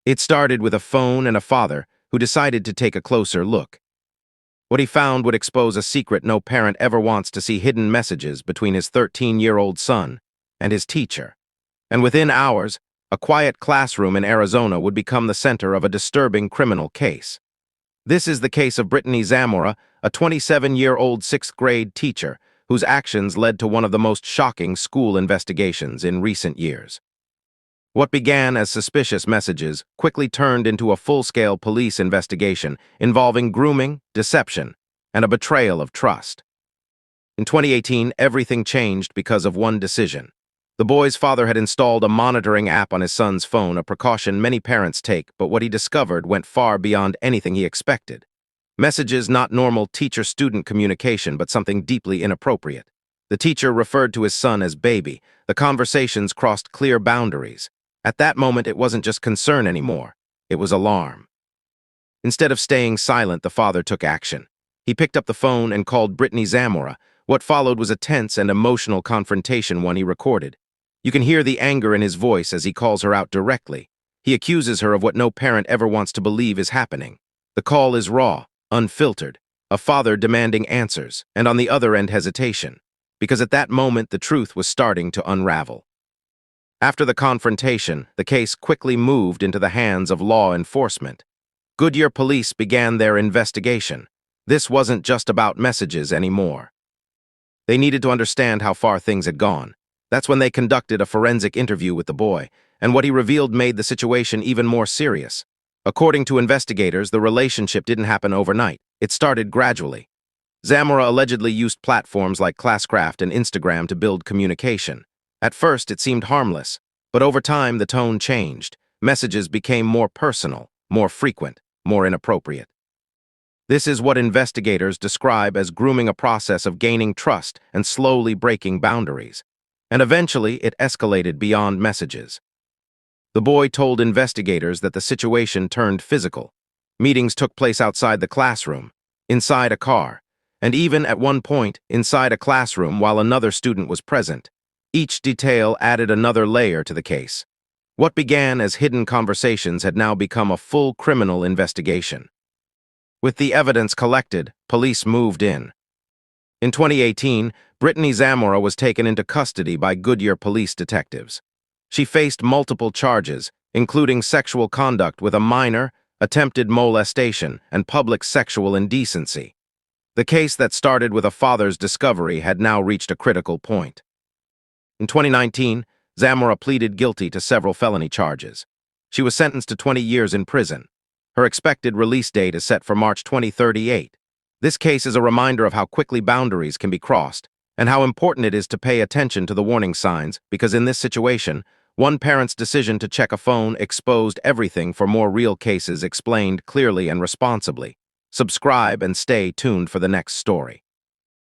It started with a phone and a father who decided to take a closer look. What he found would expose a secret no parent ever wants to see: hidden messages between his 13-year-old son and his teacher. And within hours, a quiet classroom in Arizona would become the center of a disturbing criminal case. This is the case of Brittany Zamora, a 27-year-old sixth-grade teacher whose actions led to one of the most shocking school investigations in recent years. What began as suspicious messages quickly turned into a full-scale police investigation involving grooming, deception, and a betrayal of trust. In 2018, everything changed because of one decision. The boy's father had installed a monitoring app on his son's phone, a precaution many parents take, but what he discovered went far beyond anything he expected. Messages, not normal teacher-student communication, but something deeply inappropriate. The teacher referred to his son as baby. The conversations crossed clear boundaries. At that moment, it wasn't just concern anymore. It was alarm. Instead of staying silent, the father took action. He picked up the phone and called Brittany Zamora. What followed was a tense and emotional confrontation, one he recorded. You can hear the anger in his voice as he calls her out directly. He accuses her of what no parent ever wants to believe is happening. The call is raw, unfiltered, a father demanding answers, and on the other end hesitation, because at that moment the truth was starting to unravel. After the confrontation, the case quickly moved into the hands of law enforcement. Goodyear police began their investigation. This wasn't just about messages anymore. They needed to understand how far things had gone. That's when they conducted a forensic interview with the boy, and what he revealed made the situation even more serious. According to investigators, the relationship didn't happen overnight. It started gradually. Zamora allegedly used platforms like Classcraft and Instagram to build communication. At first, it seemed harmless, but over time, the tone changed. Messages became more personal, more frequent, more inappropriate. This is what investigators describe as grooming, a process of gaining trust and slowly breaking boundaries. And eventually, it escalated beyond messages. The boy told investigators that the situation turned physical. Meetings took place outside the classroom, inside a car, and even at one point inside a classroom while another student was present. Each detail added another layer to the case. What began as hidden conversations had now become a full criminal investigation. With the evidence collected, police moved in. In 2018, Brittany Zamora was taken into custody by Goodyear police detectives. She faced multiple charges, including sexual conduct with a minor, attempted molestation, and public sexual indecency. The case that started with a father's discovery had now reached a critical point. In 2019, Zamora pleaded guilty to several felony charges. She was sentenced to 20 years in prison. Her expected release date is set for March 2038. This case is a reminder of how quickly boundaries can be crossed, and how important it is to pay attention to the warning signs, because in this situation, one parent's decision to check a phone exposed everything. For more real cases explained clearly and responsibly, subscribe and stay tuned for the next story.